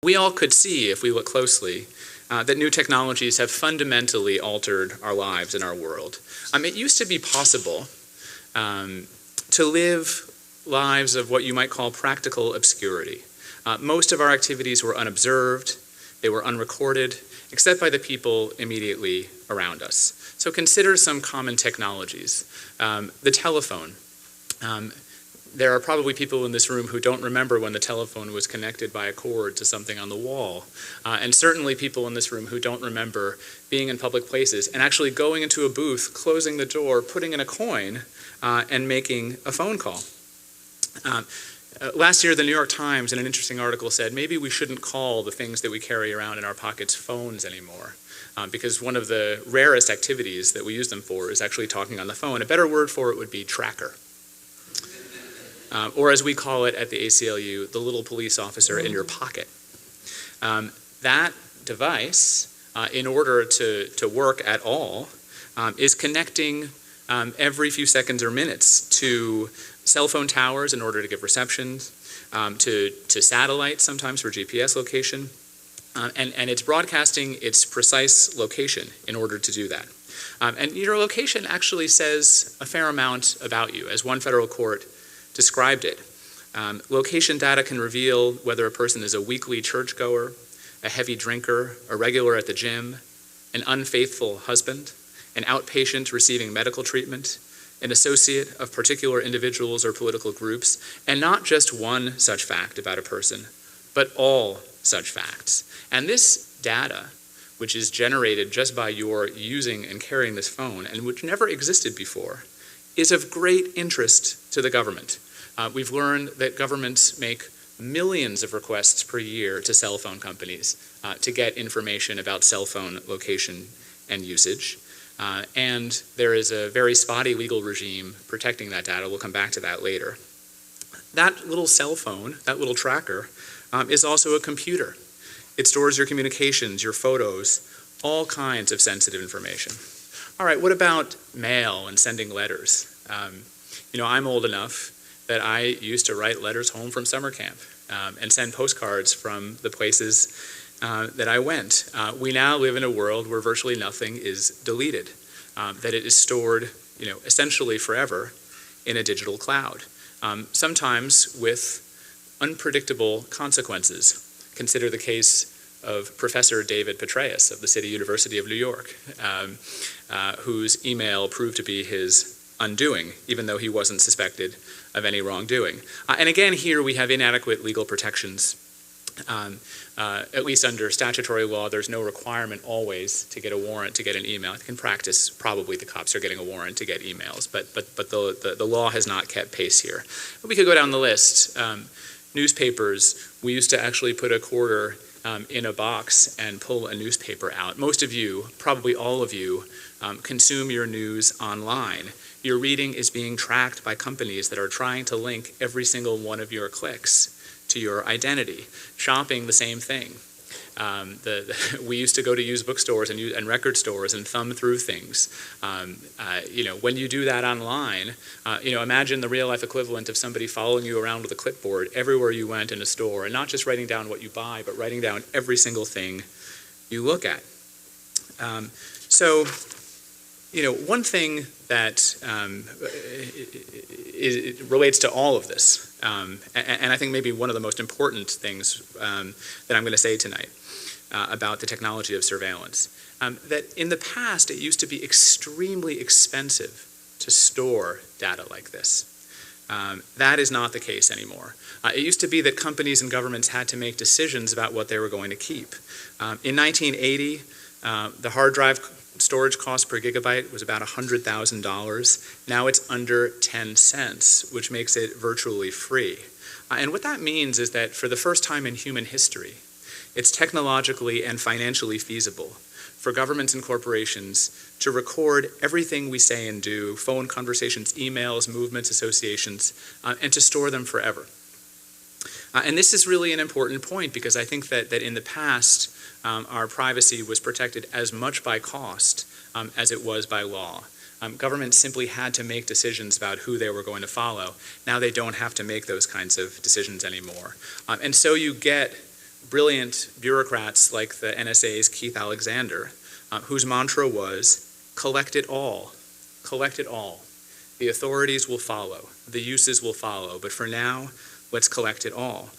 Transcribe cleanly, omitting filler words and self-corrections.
We all could see, if we look closely, that new technologies have fundamentally altered our lives and our world. It used to be possible to live lives of what you might call practical obscurity. Most of our activities were unobserved, they were unrecorded, except by the people immediately around us. So consider some common technologies. The telephone. There are probably people in this room who don't remember when the telephone was connected by a cord to something on the wall. And certainly people in this room who don't remember being in public places and actually going into a booth, closing the door, putting in a coin, and making a phone call. Last year, the New York Times, in an interesting article, said maybe we shouldn't call the things that we carry around in our pockets phones anymore, because one of the rarest activities that we use them for is actually talking on the phone. A better word for it would be tracker. Or as we call it at the ACLU, the little police officer in your pocket. That device, in order to work at all, is connecting every few seconds or minutes to cell phone towers in order to give reception, to satellites sometimes for GPS location, and it's broadcasting its precise location in order to do that. And your location actually says a fair amount about you, as one federal court described it. Location data can reveal whether a person is a weekly churchgoer, a heavy drinker, a regular at the gym, an unfaithful husband, an outpatient receiving medical treatment, an associate of particular individuals or political groups, and not just one such fact about a person, but all such facts. And this data, which is generated just by your using and carrying this phone, and which never existed before, is of great interest to the government. We've learned that governments make millions of requests per year to cell phone companies to get information about cell phone location and usage. And there is a very spotty legal regime protecting that data. We'll come back to that later. That little cell phone, that little tracker, is also a computer. It stores your communications, your photos, all kinds of sensitive information. All right, what about mail and sending letters? I'm old enough that I used to write letters home from summer camp and send postcards from the places that I went. We now live in a world where virtually nothing is deleted, that it is stored, essentially forever in a digital cloud, sometimes with unpredictable consequences. Consider the case of Professor David Petraeus of the City University of New York, whose email proved to be his undoing, even though he wasn't suspected of any wrongdoing. And again, here we have inadequate legal protections. At least under statutory law, there's no requirement always to get a warrant to get an email. In practice, probably the cops are getting a warrant to get emails, but the law has not kept pace here. But we could go down the list. Newspapers, we used to actually put a quarter in a box and pull a newspaper out. Most of you, probably all of you, consume your news online. Your reading is being tracked by companies that are trying to link every single one of your clicks to your identity. Shopping, the same thing. We used to go to used bookstores and record stores and thumb through things. When you do that online, imagine the real-life equivalent of somebody following you around with a clipboard everywhere you went in a store, and not just writing down what you buy, but writing down every single thing you look at. One thing that relates to all of this, and I think maybe one of the most important things that I'm going to say tonight about the technology of surveillance, that in the past it used to be extremely expensive to store data like this. That is not the case anymore. It used to be that companies and governments had to make decisions about what they were going to keep. In 1980, the hard drive storage cost per gigabyte was about $100,000. Now it's under 10 cents, which makes it virtually free. And what that means is that for the first time in human history, it's technologically and financially feasible for governments and corporations to record everything we say and do, phone conversations, emails, movements, associations, and to store them forever. And this is really an important point, because I think that in the past, our privacy was protected as much by cost as it was by law. Governments simply had to make decisions about who they were going to follow. Now they don't have to make those kinds of decisions anymore. And so you get brilliant bureaucrats like the NSA's Keith Alexander, whose mantra was, collect it all, collect it all. The authorities will follow, the uses will follow, but for now, let's collect it all.